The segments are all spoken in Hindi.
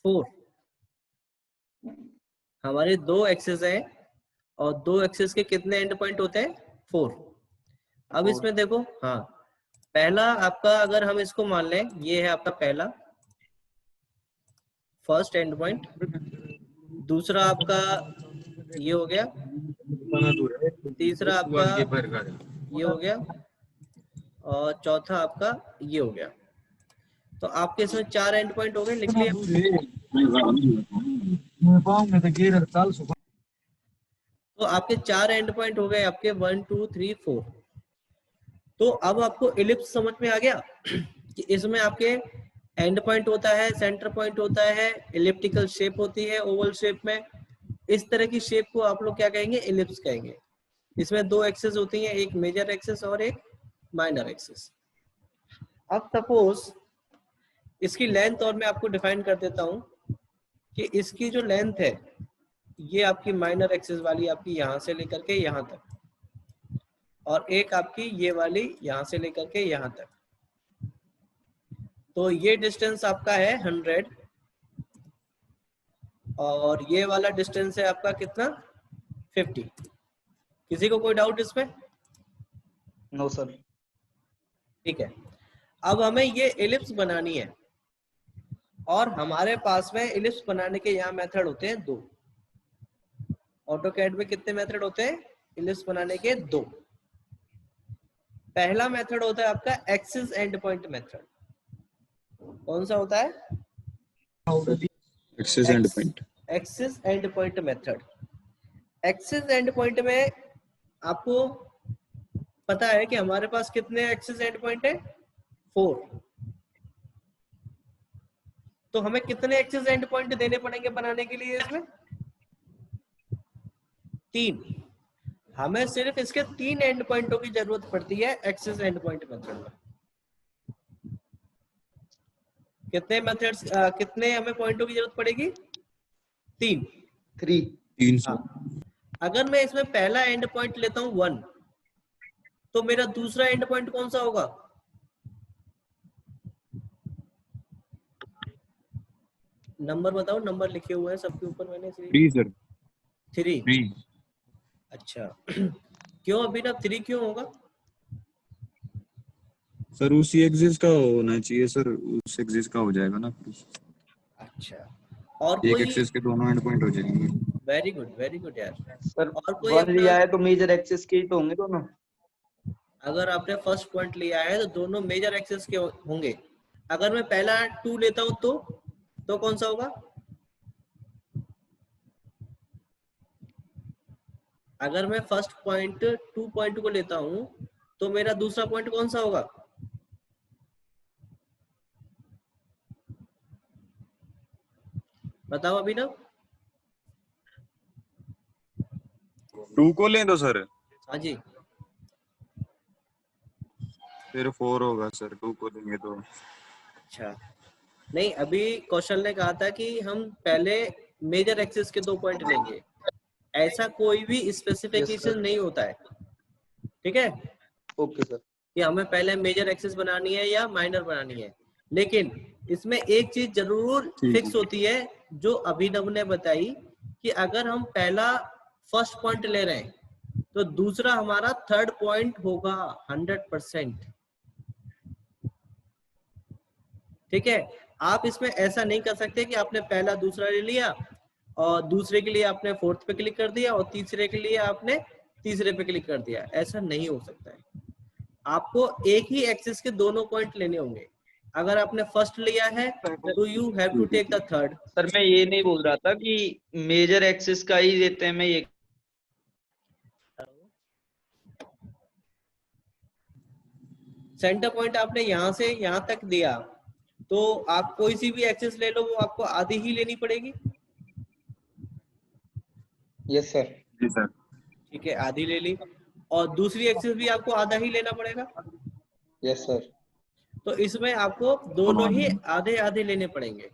4। हमारे 2 एक्सिस है और 2 एक्सिस के कितने एंड पॉइंट होते हैं? 4। अब इसमें देखो, हाँ, पहला आपका अगर हम इसको मान लें, ये है आपका पहला फर्स्ट एंड पॉइंट, दूसरा आपका ये हो गया, तीसरा आपका ये हो गया और चौथा आपका ये हो गया। तो आपके इसमें 4 एंड पॉइंट हो गए, लिख लिया। तो आपके 4 एंड पॉइंट हो गए आपके 1 2 3 4। तो अब आपको इलिप्स समझ में आ गया कि इसमें आपके एंड पॉइंट होता है, सेंटर पॉइंट होता है, इलिप्टिकल शेप होती है ओवल शेप में। इस तरह की शेप को आप लोग क्या कहेंगे? इलिप्स कहेंगे। इसमें 2 एक्सिस होती हैं, एक मेजर एक्सिस और एक माइनर एक्सिस। अब सपोज इसकी लेंथ और मैं आपको डिफाइन कर देता हूं कि इसकी जो लेंथ है ये आपकी माइनर एक्सिस वाली आपकी यहां से लेकर के यहां तक, और एक आपकी ये वाली यहां से लेकर के यहां तक। तो ये डिस्टेंस आपका है 100 और ये वाला डिस्टेंस है आपका कितना? 50। किसी को कोई डाउट इसमें? No sir. ठीक है, अब हमें ये इलिप्स बनानी है और हमारे पास में इलिप्स बनाने के यहाँ मेथड होते हैं 2। ऑटोकैड में कितने मेथड होते हैं इलिप्स बनाने के? 2। पहला मेथड होता है आपका एक्सिस एंड पॉइंट मेथड। कौन सा होता है? Axis and point. Axis and point method. Axis and point में आपको पता है कि हमारे पास कितने एक्सिस एंड पॉइंट है? 4। तो हमें कितने एक्सिस एंड पॉइंट देने पड़ेंगे बनाने के लिए? इसमें 3। हमें सिर्फ इसके 3 एंड पॉइंटों की जरूरत पड़ती है एक्सिस एंड पॉइंट मेथड में। कितने मेथड्स, कितने हमें पॉइंटों की जरूरत पड़ेगी? 3। 3। हाँ। अगर मैं इसमें पहला एंड पॉइंट लेता हूं 1, तो मेरा दूसरा एंड पॉइंट कौन सा होगा? नंबर बताओ, नंबर लिखे हुए हैं सबके ऊपर मैंने। 3 सर। 3। अच्छा क्यों अभी ना 3 क्यों होगा? सर उसी एक्सिस का होना चाहिए सर, उस एक्सिस का हो जाएगा ना। अच्छा, और एक कोई? एक्सिस के दोनों एंड पॉइंट हो जाएंगे। वेरी गुड यार। सर और कोई 1 लिया है तो मेजर एक्सिस के ही तो होंगे दोनों। अगर आपने फर्स्ट पॉइंट लिया है तो दोनों मेजर एक्सिस के होंगे। अगर मैं पहला 2 लेता हूं तो कौन सा होगा? अगर मैं फर्स्ट पॉइंट 2 पॉइंट को लेता हूं तो मेरा दूसरा पॉइंट कौन सा होगा? बताओ अभी ना। 2 को लें तो सर हाँ जी, फिर 4 होगा सर, 2 को लेंगे तो। अच्छा नहीं, अभी कौशल ने कहा था कि हम पहले मेजर एक्सिस के 2 पॉइंट लेंगे। ऐसा कोई भी स्पेसिफिकेशन नहीं होता है, ठीक है? Okay sir. कि हमें पहले मेजर एक्सिस बनानी है या माइनर बनानी है, लेकिन इसमें एक चीज जरूर फिक्स होती है जो अभिनव ने बताई कि अगर हम पहला फर्स्ट पॉइंट ले रहे हैं तो दूसरा हमारा थर्ड पॉइंट होगा 100%। ठीक है, आप इसमें ऐसा नहीं कर सकते कि आपने पहला दूसरा ले लिया और दूसरे के लिए आपने फोर्थ पे क्लिक कर दिया और तीसरे के लिए आपने तीसरे पे क्लिक कर दिया। ऐसा नहीं हो सकता है। आपको एक ही एक्सिस के दोनों पॉइंट लेने होंगे। अगर आपने फर्स्ट लिया है तो you have to take the third. Sir मैं ये नहीं बोल रहा था कि मेजर एक्सिस का ही देते हैं, मैं ये सेंटर पॉइंट आपने यहां से यहां तक दिया तो आप कोई सी भी एक्सिस ले लो, वो आपको आधी ही लेनी पड़ेगी। Yes sir. जी सर। ठीक है, आधी ले ली, और दूसरी एक्सिस भी आपको आधा ही लेना पड़ेगा। Yes sir. तो इसमें आपको दोनों ही आधे आधे लेने पड़ेंगे।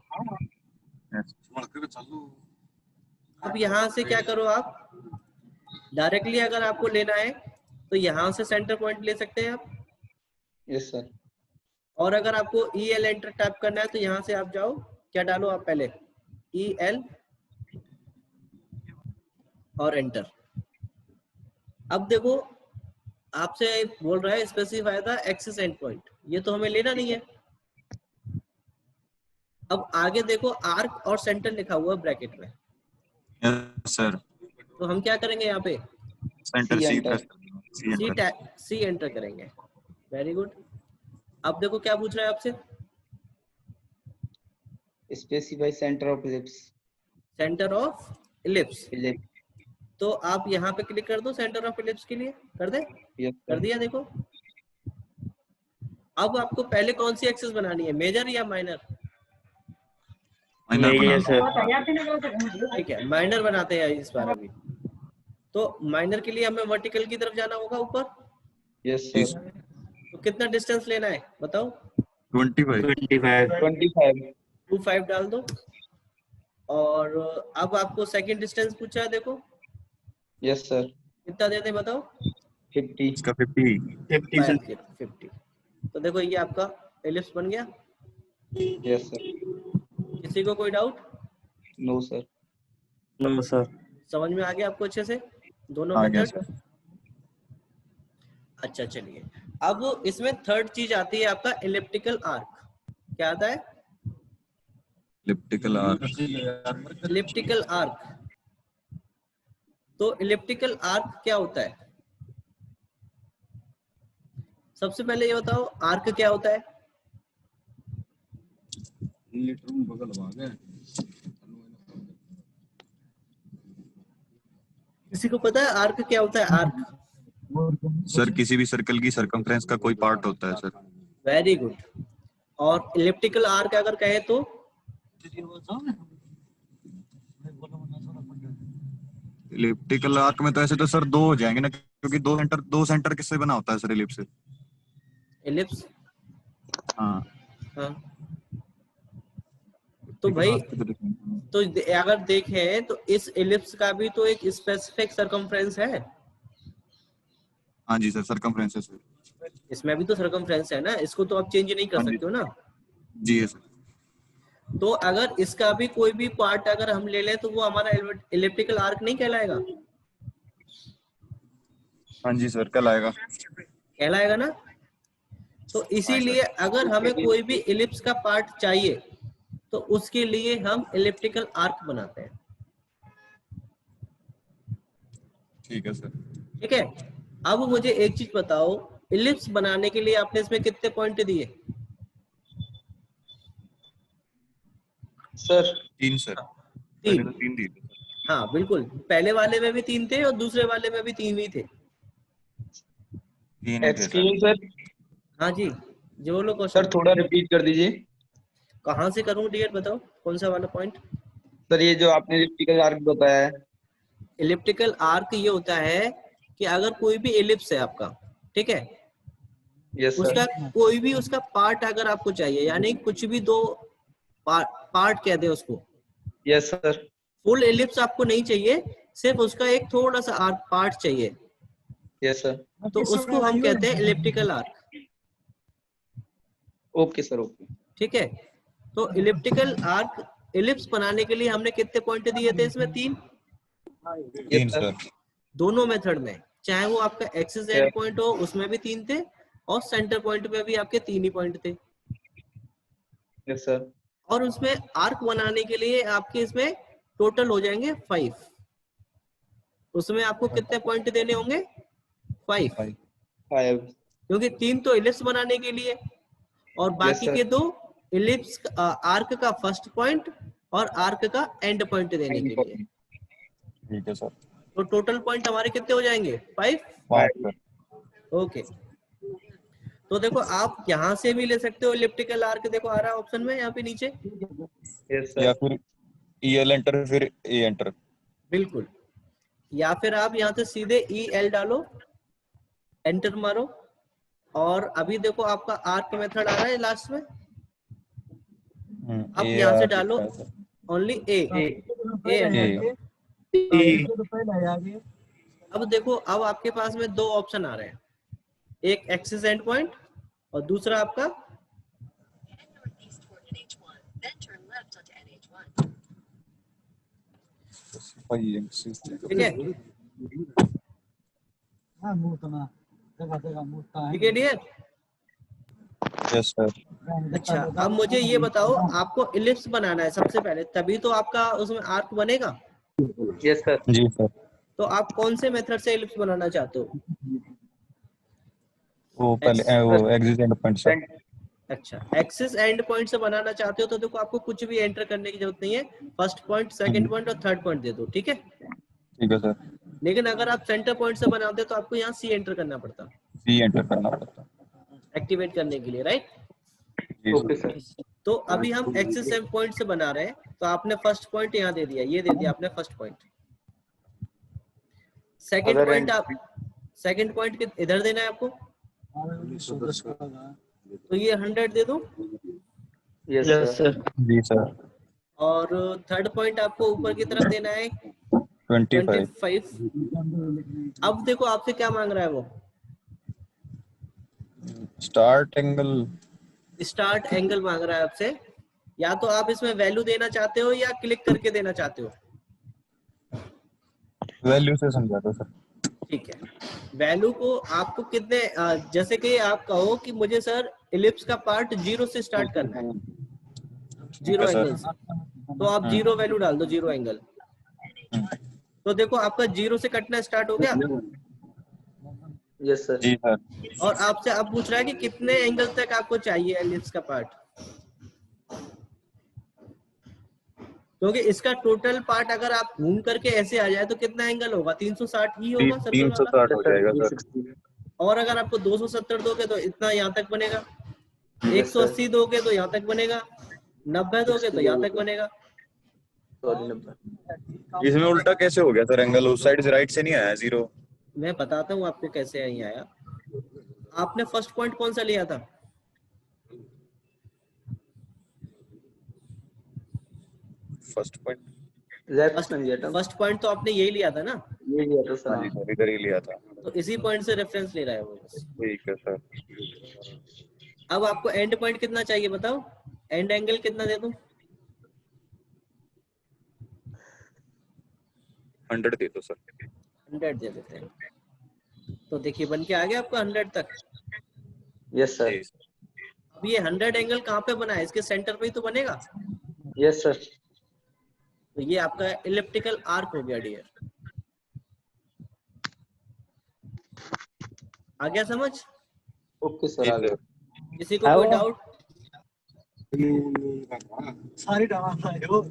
अब यहां से क्या करो, आप डायरेक्टली अगर आपको लेना है तो यहां से सेंटर पॉइंट ले सकते हैं आप। Yes sir. और अगर आपको EL एंटर टाइप करना है तो यहाँ से आप जाओ, क्या डालो आप पहले? EL और एंटर। अब देखो आपसे बोल रहा है specify the axis and point, ये तो हमें लेना नहीं है। अब आगे देखो आर्क और सेंटर लिखा हुआ है ब्रैकेट में, यस सर। तो हम क्या करेंगे यहाँ पे center C enter. Press C enter करेंगे। Very good. अब देखो क्या पूछ रहा है आपसे, Specify center of ellipse. Centre of ellipse. Ellipse. तो आप यहाँ पे क्लिक कर दो सेंटर ऑफ इलिप्स के लिए, कर दे, Yes, कर sir. दिया। देखो अब आपको पहले कौन सी एक्सिस बनानी है, मेजर या माइनर? Minor Yes, sir. ठीक है, माइनर बनाते हैं इस बार अभी। तो माइनर के लिए हमें वर्टिकल की तरफ जाना होगा ऊपर। Yes, sir. तो कितना डिस्टेंस लेना है बताओ? 25 25. 25 डाल दो। और अब आपको सेकंड डिस्टेंस पूछा है, देखो Yes, sir. कितना देते हैं बताओ? 50. इसका 50 50। तो देखो ये आपका एलिप्स बन गया। Yes, sir. किसी को कोई doubt? No, sir. No sir. समझ में आ गया आपको अच्छे से दोनों आ गया मेथड? अच्छा चलिए, अब इसमें थर्ड चीज आती है आपका इलिप्टिकल आर्क। क्या आता है? Elliptical arc. Elliptical arc. तो इलिप्टिकल आर्क क्या होता है? सबसे पहले ये बताओ आर्क क्या होता है? किसी को पता है आर्क क्या होता है? आर्क सर किसी भी सर्कल की सरकमफ्रेंस का कोई पार्ट होता है सर। Very good. और इलिप्टिकल आर्क अगर कहे तो इलिप्टिकल आर्क में तो ऐसे तो सर दो हो जाएंगे ना, क्योंकि दो सेंटर किससे बना होता है सर इलिप्स से? इलिप्स। हाँ। हाँ तो भाई, तो अगर देखें तो इस इलिप्स का भी तो एक स्पेसिफिक सरकमफ्रेंस है। हाँ जी सर, सरकमफ्रेंस है सर। इसमें भी तो सरकमफ्रेंस है ना, इसको तो आप चेंज नहीं कर सकते हो ना। जी है सर। तो अगर इसका भी कोई भी पार्ट अगर हम ले लें तो वो हमारा इलिप्टिकल आर्क नहीं कहलाएगा? हाँ जी सर, कल आएगा। कहलाएगा ना। तो इसीलिए अगर हमें कोई भी इलिप्स का पार्ट चाहिए तो उसके लिए हम इलिप्टिकल आर्क बनाते हैं। ठीक है सर। ठीक है। अब मुझे एक चीज बताओ, इलिप्स बनाने के लिए आपने इसमें कितने पॉइंट दिए? Sir 3 sir. तीन। पहले तो 3 दिए। हाँ बिल्कुल, पहले वाले में भी 3 थे और दूसरे वाले में भी 3 ही थे। 3 ही थे सर। Excuse sir. हाँ जी, जो लो सर क्वेश्चन। थोड़ा रिपीट कर दीजिए. कहाँ से करूँ डियर, बताओ कौन सा वाला पॉइंट? सर ये जो आपने इलिप्टिकल आर्क बताया है. इलिप्टिकल आर्क ये होता है कि अगर कोई भी इलिप्स है आपका, ठीक है, यस सर. उसका कोई भी उसका पार्ट अगर आपको चाहिए, यानी कुछ भी दो पार्ट कहते हैं उसको। Yes sir. फुल इलिप्स आपको नहीं चाहिए, सिर्फ उसका एक थोड़ा सा पार्ट चाहिए, यस सर. तो उसको हम कहते हैं elliptical arc. Okay sir. Okay. ठीक है। तो इलिप्टिकल आर्क इलिप्स बनाने के लिए हमने कितने पॉइंट दिए थे इसमें? 3। 3 सर। दोनों मेथड में, चाहे वो आपका एक्सिस एंड पॉइंट हो उसमें भी 3 थे और सेंटर पॉइंट में भी आपके 3 ही पॉइंट थे। Yes sir. और उसमें आर्क बनाने के लिए आपके इसमें टोटल हो जाएंगे 5। उसमें आपको कितने पॉइंट देने होंगे? 5, 5. क्योंकि 3 तो इलिप्स बनाने के लिए और बाकी sir. के 2 इलिप्स आर्क का फर्स्ट पॉइंट और आर्क का एंड पॉइंट देने के लिए। ठीक है सर। तो टोटल पॉइंट हमारे कितने हो जाएंगे? 5। 5 सर। ओके। तो देखो आप यहाँ से भी ले सकते हो इलिप्टिकल आर्क, देखो आ रहा है ऑप्शन में यहाँ पे नीचे। यस या सर. फिर EL एंटर फिर A एंटर। बिल्कुल, या फिर आप यहाँ से सीधे EL डालो, एंटर मारो, और अभी देखो आपका आर्क मेथड आ रहा है लास्ट में। अब यहाँ से डालो ओनली ए एंटर। अब देखो अब आपके पास में 2 ऑप्शन आ रहे हैं, एक एक्सिस एंड पॉइंट और दूसरा आपका ठीक है, ठीक है डियर। Yes sir. अच्छा, अब मुझे ये बताओ, आपको इलिप्स बनाना है सबसे पहले, तभी तो आपका उसमें आर्क बनेगा। Yes sir. जी सर। तो आप कौन से मेथड से इलिप्स बनाना चाहते हो? वो पहले वो एक्सिस एंड पॉइंट सर। अच्छा, एक्सिस एंड पॉइंट से बनाना चाहते हो तो देखो आपको कुछ भी एंटर करने की जरूरत नहीं है, फर्स्ट पॉइंट, सेकंड पॉइंट और थर्ड पॉइंट दे दो, ठीक है। ठीक है सर। लेकिन अगर आप सेंटर पॉइंट से बनाते तो आपको यहाँ सी एंटर करना पड़ता सी एंटर करना पड़ता। एक्टिवेट करने के लिए, राइट। जी ओके सर। सर। तो अभी हम एक्सिस एंड पॉइंट से बना रहे हैं, तो आपने फर्स्ट पॉइंट यहाँ दे दिया, ये दे दिया आपने फर्स्ट पॉइंट। सेकंड अगर पॉइंट आप, सेकंड पॉइंट इधर देना है आपको, तो ये 100 दे दो। Yes sir. जी सर। और थर्ड पॉइंट आपको ऊपर की तरफ देना है 25। 25। अब देखो आपसे क्या मांग रहा है वो, स्टार्ट एंगल। स्टार्ट एंगल मांग रहा है आपसे। या तो आप इसमें वैल्यू देना चाहते हो या क्लिक करके देना चाहते हो? वैल्यू से समझा दो सर। ठीक है, वैल्यू को आपको कितने, जैसे कि आप कहो कि मुझे सर इलिप्स का पार्ट 0 से स्टार्ट करना है, ठीक 0 है सर। एंगल से, तो आप 0 वैल्यू डाल दो, 0 एंगल। तो देखो आपका 0 से कटना स्टार्ट हो गया। Yes sir. जी सर। और आपसे अब पूछ रहा है कि कितने एंगल तक आपको चाहिए एलिप्स का पार्ट, क्योंकि इसका टोटल पार्ट अगर आप घूम करके ऐसे आ जाए तो कितना एंगल होगा, 360 ही होगा सर्कल वाला। 360 हो जाएगा सर। और अगर आपको 270 दोगे तो इतना यहाँ तक बनेगा, Yes, sir. 180 दोगे तो यहाँ तक बनेगा, 90 दोगे तो यहाँ तक बनेगा। Sorry number. इसमें उल्टा कैसे हो गया सर एंगल? उस साइड से राइट से नहीं आया 0? मैं बताता हूँ आपको कैसे यहीं आया। आपने फर्स्ट पॉइंट कौन सा लिया था? First point. लेफ्ट में लिया था। फर्स्ट पॉइंट तो आपने यही लिया था ना? ये लिया था हाँ जी सर। सर, इधर ही लिया था। तो इसी पॉइंट से रेफरेंस ले रहा है वो बस। ठीक है सर। अब आपको एंड पॉइंट कितना चाहिए बताओ, एंड एंगल कितना दे दूं? 100 दे दो सर। 100 दे देते हैं। तो देखिए बन के आ गया आपका 100 तक। Yes sir. जी सर। अब ये 100 एंगल कहाँ पे बना है? इसके सेंटर पे ही तो बनेगा। Yes sir. तो ये आपका इलिप्टिकल आर्क हो गया डियर। आ गया समझ? ओके सर, जी आ गया। सर। किसी को कोई डाउट? सर किसी को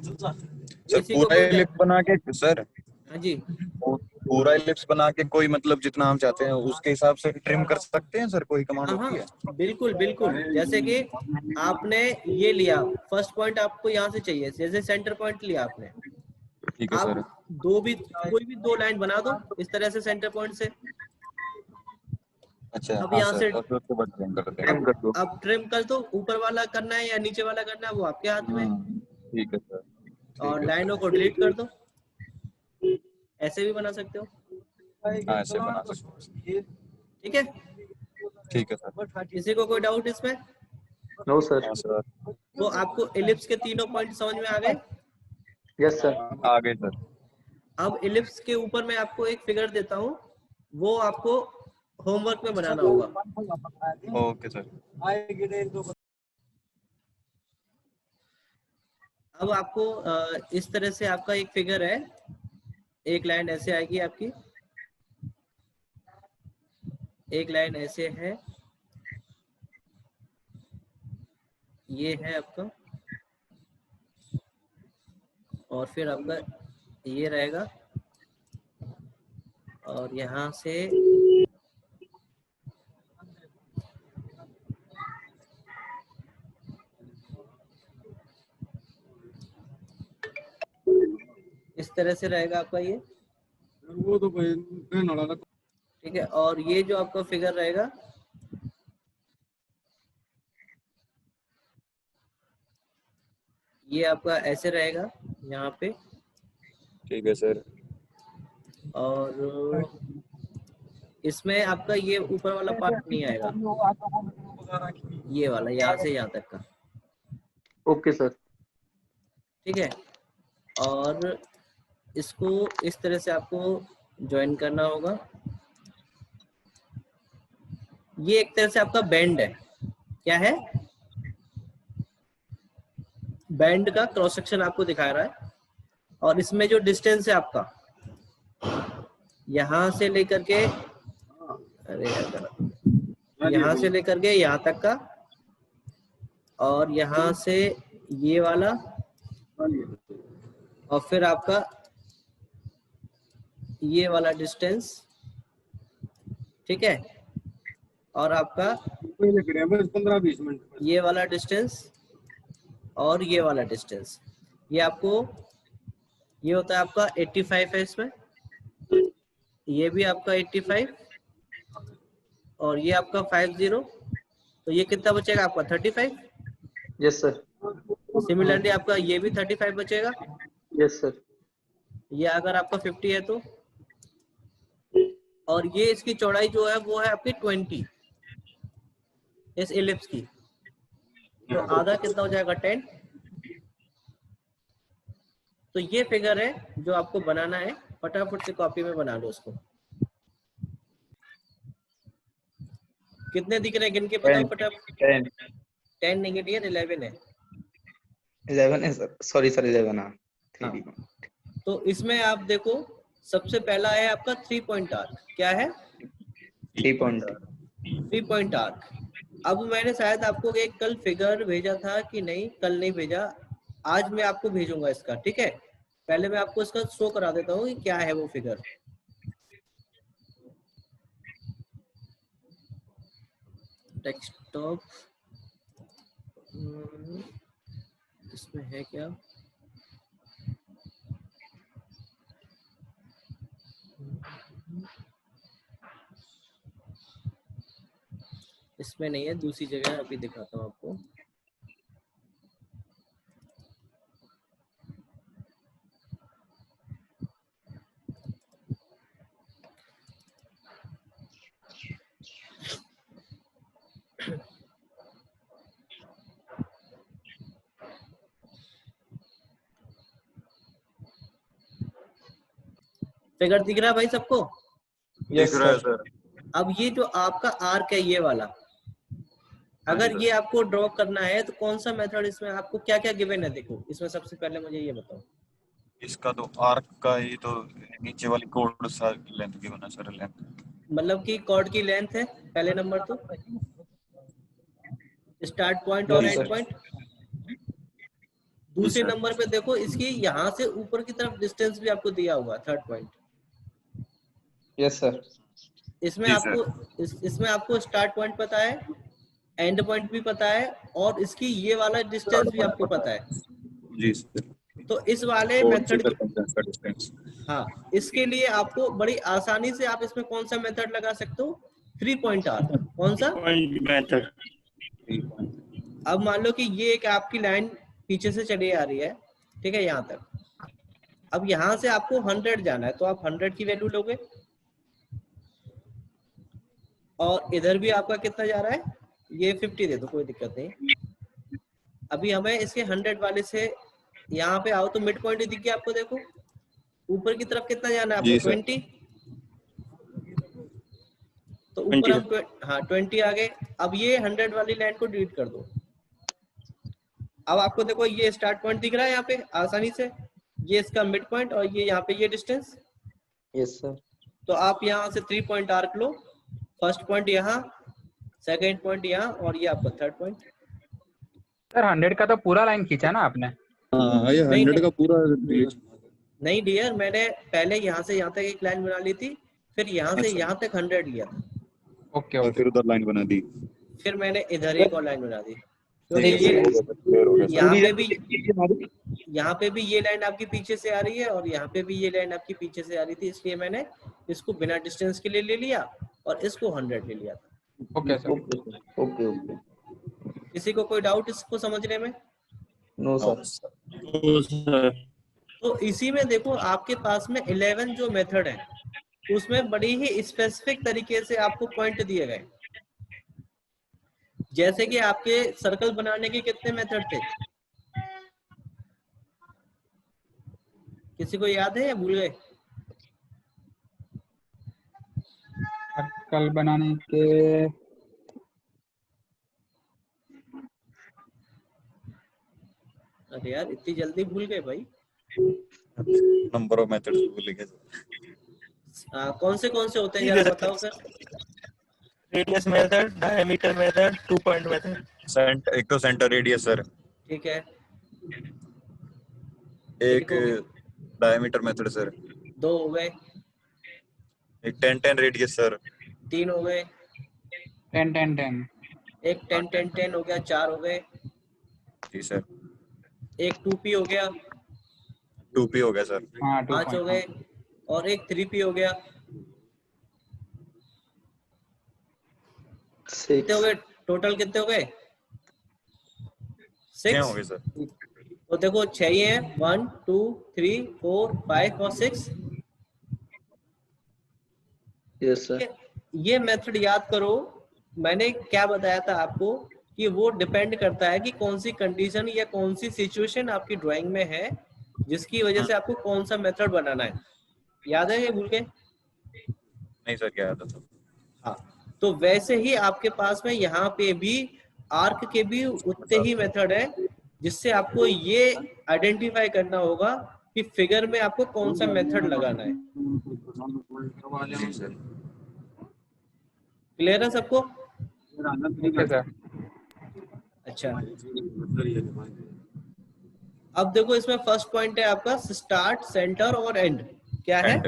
पूरा कोई एलिप्स बना के सर, हाँ जी, पूरा एलिप्स बना के कोई मतलब जितना हम चाहते हैं उसके हिसाब से ट्रिम कर सकते हैं सर? कोई कमांड हाँ होती है? हाँ बिल्कुल बिल्कुल। जैसे कि आपने ये लिया फर्स्ट पॉइंट, आपको यहाँ से चाहिए, जैसे सेंटर पॉइंट लिया आपने, ठीक है सर। आप दो भी कोई भी दो लाइन बना दो इस तरह से सेंटर पॉइंट से। अच्छा अब हाँ यहाँ सर, से और फिर उसके बाद ट्रिम कर देंगे। ट्रिम कर दो। अब ट्रिम कर दो, ऊपर वाला करना है या नीचे वाला करना है वो आपके हाथ में। ठीक है सर। और लाइनों को डिलीट कर दो, ऐसे भी बना सकते हो। हाँ ऐसे बना सकते हैं। ठीक है, ठीक है सर। किसी को कोई डाउट इसमें? No sir. हाँ सर। तो आपको इलिप्स के तीनों पॉइंट समझ में आ गए? Yes sir. आगे सर। अब इलिप्स के ऊपर मैं आपको एक फिगर देता हूँ, वो आपको होमवर्क में बनाना होगा। Okay sir. अब आपको इस तरह से आपका एक फिगर है, एक लाइन ऐसे आएगी आपकी, एक लाइन ऐसे है, ये है आपका, और फिर आपका ये रहेगा, और यहाँ से इस तरह से रहेगा आपका ये। ठीक है, और ये जो आपका फिगर रहेगा, ये आपका ऐसे रहेगा यहाँ पे। ठीक है सर। और इसमें आपका ये ऊपर वाला पार्ट नहीं आएगा, ये वाला यहाँ से यहाँ तक का। Okay sir. ठीक है, और इसको इस तरह से आपको ज्वाइन करना होगा। ये एक तरह से आपका बैंड है। क्या है? बैंड का क्रॉस सेक्शन आपको दिखा रहा है। और इसमें जो डिस्टेंस है आपका यहां से लेकर के, अरे यार, यहां से लेकर के यहां तक का, और यहां से ये वाला, और फिर आपका ये वाला डिस्टेंस, ठीक है, और आपका 15-20 मिनट ये वाला डिस्टेंस और ये वाला डिस्टेंस, ये आपको, ये होता है आपका 85 है इसमें, ये भी आपका 85 और ये आपका 50, तो ये कितना बचेगा आपका 35। Yes sir. सिमिलरली आपका ये भी 35 बचेगा। Yes sir. ये अगर आपका 50 है तो, और ये इसकी चौड़ाई जो है वो है आपकी 20 इस इलिप्स की, तो आधा कितना हो जाएगा 10। तो ये फिगर है जो आपको बनाना है, फटाफट से कॉपी में बना लो उसको। कितने दिख रहे हैं, गिन के बताओ फटाफट। 10 नहीं है डियर, 11 है। 11 है सर, सॉरी सर 11। हाँ, 3D। तो इसमें आप देखो, सबसे पहला है आपका 3 पॉइंट आर्क। क्या है? 3 पॉइंट। 3 point arc. अब मैंने शायद आपको एक कल फिगर भेजा था कि नहीं, कल नहीं भेजा, आज मैं आपको भेजूंगा इसका, ठीक है। पहले मैं आपको इसका शो करा देता हूँ कि क्या है वो फिगर। डेस्कटॉप इसमें है क्या? इसमें नहीं है, दूसरी जगह अभी दिखाता हूँ आपको। फिगर दिख रहा है भाई सबको? दिख रहा है सर। अब ये जो आपका आर्क है ये वाला, अगर ये आपको ड्रॉ करना है तो कौन सा मेथड, इसमें आपको क्या क्या गिवन है? देखो इसमें सबसे पहले मुझे ये बताओ। इसका तो आर्क का ही तो नीचे वाली कोड सा लेंथ की बना सर, लेंथ मतलब कि कॉर्ड की लेंथ है पहले नंबर, तो स्टार्ट पॉइंट और Yes, एंड sir. पॉइंट। दूसरे sir. नंबर पे देखो इसकी यहाँ से ऊपर की तरफ डिस्टेंस भी आपको दिया हुआ, थर्ड पॉइंट। Yes sir. इसमें जी, आपको इसमें आपको स्टार्ट पॉइंट पता है, एंड पॉइंट भी पता है, और इसकी ये वाला डिस्टेंस भी आपको पता है। जी सर। तो इस वाले और मेथड का डिस्टेंस। हाँ, इसके लिए आपको बड़ी आसानी से आप इसमें कौन सा मेथड लगा सकते हो? 3 पॉइंट आर्क। कौन सा मेथड? अब मान लो कि ये एक आपकी लाइन पीछे से चली आ रही है, ठीक है, यहाँ तक। अब यहाँ से आपको 100 जाना है, तो आप 100 की वैल्यू लोगे, और इधर भी आपका कितना जा रहा है, ये 50 दे दो, कोई दिक्कत नहीं। अभी हमें इसके 100 वाले से यहाँ पे आओ तो मिड पॉइंट दिख गया आपको, देखो ऊपर की तरफ कितना जाना है जी, आपको, सर। 20। तो ऊपर हम 20 आ गए। अब ये 100 वाली लाइन को डिलीट कर दो। अब आपको देखो ये स्टार्ट पॉइंट दिख रहा है यहाँ पे आसानी से, ये इसका मिड पॉइंट, और ये यहाँ पे ये डिस्टेंस। Yes sir. तो आप यहाँ से 3 पॉइंट आर्क लो, फर्स्ट पॉइंट यहाँ, सेकंड पॉइंट यहाँ, और ये आपका थर्ड पॉइंट। सर 100 का तो पूरा लाइन खींचा ना आपने? हाँ, ये नहीं, 100 का पूरा नहीं डियर, मैंने पहले यहाँ से यहाँ तक एक लाइन बना ली थी, फिर यहाँ से अच्छा। यहाँ तक 100 लिया था, ओके और ओके। फिर उधर लाइन बना दी। फिर मैंने इधर एक और लाइन बना दी, क्योंकि सही है, ये क्लियर हो गया सर। यहाँ पे भी ये लाइन आपकी पीछे से आ रही है, और यहाँ पे भी ये लाइन आपकी पीछे से आ रही थी, इसलिए मैंने इसको बिना डिस्टेंस के लिए ले लिया और इसको 100 ले लिया था। Okay sir. Okay okay. किसी को कोई डाउट इसको समझने में? No sir. तो इसी में देखो आपके पास में 11 जो मेथड है उसमें बड़ी ही स्पेसिफिक तरीके से आपको पॉइंट दिए गए। जैसे कि आपके सर्कल बनाने के कितने मेथड थे? किसी को याद है या भूल गए? कल बनाने के अरे यार इतनी जल्दी भूल गए भाई। नंबर ऑफ मेथड्स भूल गए। कौन से होते हैं जरा बताओ sir. Radius method, diameter method, 2 point method. एक तो सेंटर रेडियस सर, ठीक है, एक डायमीटर मेथड सर, 2 हो गए, एक 10-10 रेडियस सर, 3 हो गए, 10-10-10 एक 10-10-10 हो गया, 4 हो गए, जी सर, एक 2p हो गया, 2p हो गया सर, हाँ 5 हो गए, और एक 3p हो गया। कितने हो गए टोटल? कितने हो गए? 6 हो 6। गए सर। तो देखो 6 ही है, 1 2 3 4 5 और 6। Yes sir. ये मेथड याद करो। मैंने क्या बताया था आपको कि वो डिपेंड करता है कि कौन सी कंडीशन या कौन सी सिचुएशन आपकी ड्राइंग में है जिसकी वजह से आपको कौन सा मेथड बनाना है। याद है ये भूल गए? नहीं सर, क्या याद था? हाँ, तो वैसे ही आपके पास में यहाँ पे भी आर्क के भी उतने ही मेथड है जिससे आपको ये आइडेंटिफाई करना होगा कि फिगर में आपको कौन सा मेथड लगाना है। जी सर। क्लियर है सबको? ठीक है सर। अच्छा, अब देखो इसमें फर्स्ट पॉइंट है आपका स्टार्ट, सेंटर और एंड। क्या है?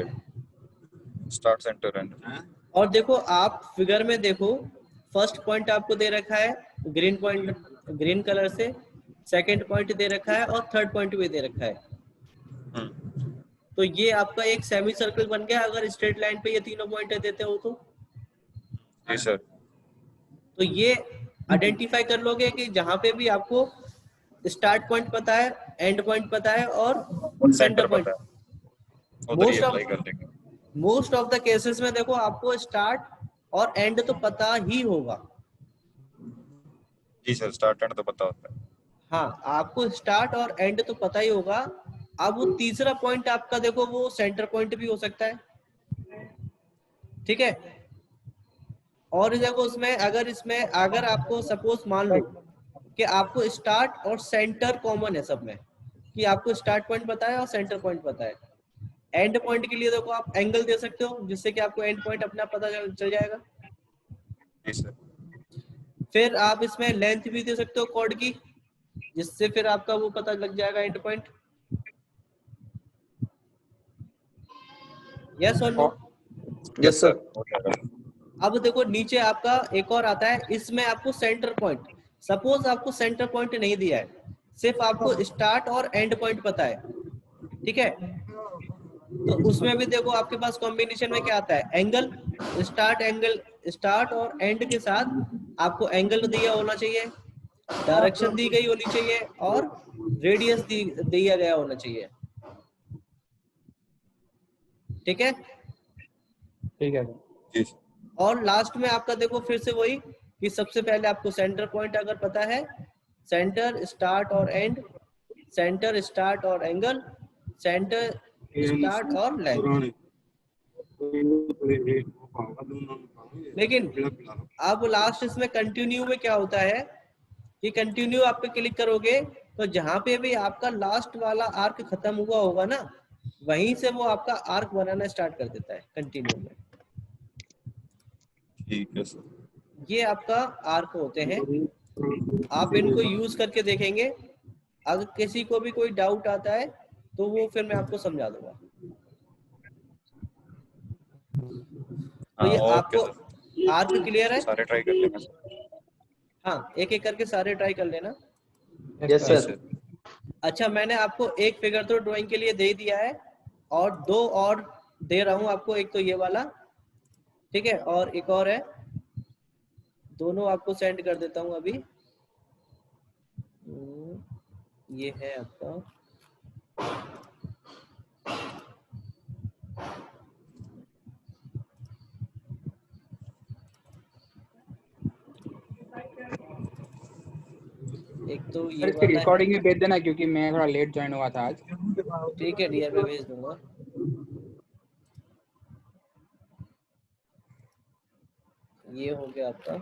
Start, centre, and. और देखो आप फिगर में देखो, फर्स्ट पॉइंट आपको दे रखा है ग्रीन पॉइंट, ग्रीन कलर से, सेकंड पॉइंट दे रखा है और थर्ड पॉइंट भी दे रखा है। तो ये आपका एक सेमी सर्कल बन गया अगर स्ट्रेट लाइन पे ये तीनों पॉइंट देते हो तो। जी सर। तो ये आइडेंटिफाई कर लोगे कि जहां पे भी आपको स्टार्ट पॉइंट पता है, एंड पॉइंट पता है और सेंटर पॉइंट। पता है, उधर ही अप्लाई कर लेंगे। मोस्ट ऑफ द केसेस में देखो आपको स्टार्ट और एंड तो पता ही होगा। जी सर, स्टार्ट एंड तो पता होता है। हाँ, आपको स्टार्ट और एंड तो पता ही होगा। अब वो तीसरा पॉइंट आपका देखो वो सेंटर पॉइंट भी हो सकता है, ठीक है। और देखो उसमें अगर आपको सपोज मान लो कि आपको स्टार्ट और सेंटर कॉमन है सब में, कि आपको स्टार्ट पॉइंट पता है और सेंटर पॉइंट पता है। एंड पॉइंट के लिए देखो आप एंगल दे सकते हो जिससे कि आपको एंड पॉइंट अपना पता चल जाएगा। जी सर। फिर आप इसमें लेंथ भी दे सकते हो कॉर्ड की, जिससे फिर आपका वो पता लग जाएगा एंड पॉइंट। यस और नो? Yes sir. अब देखो नीचे आपका एक और आता है, इसमें आपको सेंटर पॉइंट, सपोज आपको सेंटर पॉइंट नहीं दिया है, सिर्फ आपको स्टार्ट और एंड पॉइंट पता है, ठीक है। तो उसमें भी देखो आपके पास कॉम्बिनेशन में क्या आता है, एंगल, स्टार्ट और एंड के साथ आपको एंगल दिया होना चाहिए, डायरेक्शन दी गई होनी चाहिए और रेडियस दिया गया होना चाहिए, ठीक है। ठीक है सर। जी सर। और लास्ट में आपका देखो फिर से वही कि सबसे पहले आपको सेंटर पॉइंट अगर पता है, सेंटर, स्टार्ट और एंड, सेंटर, स्टार्ट और एंगल, सेंटर, स्टार्ट और लेंथ। लेकिन अब लास्ट इसमें कंटिन्यू में क्या होता है कि कंटिन्यू आप पे क्लिक करोगे तो जहां पे भी आपका लास्ट वाला आर्क खत्म हुआ होगा ना, वहीं से वो आपका आर्क बनाना स्टार्ट कर देता है कंटिन्यू में। ठीक है सर। ये आपका आर्क होते हैं, आप इनको यूज करके देखेंगे। अगर किसी को भी कोई डाउट आता है तो वो फिर मैं आपको समझा दूंगा। तो ये आपको आर्क क्लियर है? सारे ट्राई कर लेंगे सर। हाँ, एक एक करके सारे ट्राई कर लेना। Yes sir. अच्छा, मैंने आपको एक फिगर तो ड्राइंग के लिए दे दिया है और 2 और दे रहा हूं आपको, एक तो ये वाला, ठीक है, और एक और है, दोनों आपको सेंड कर देता हूं अभी। ये है आपका, एक तो ये सर इसकी वाला रिकॉर्डिंग भी भेज देना क्योंकि मैं थोड़ा लेट ज्वाइन हुआ था आज। ठीक है डियर, मैं भेज दूंगा। ये हो गया आपका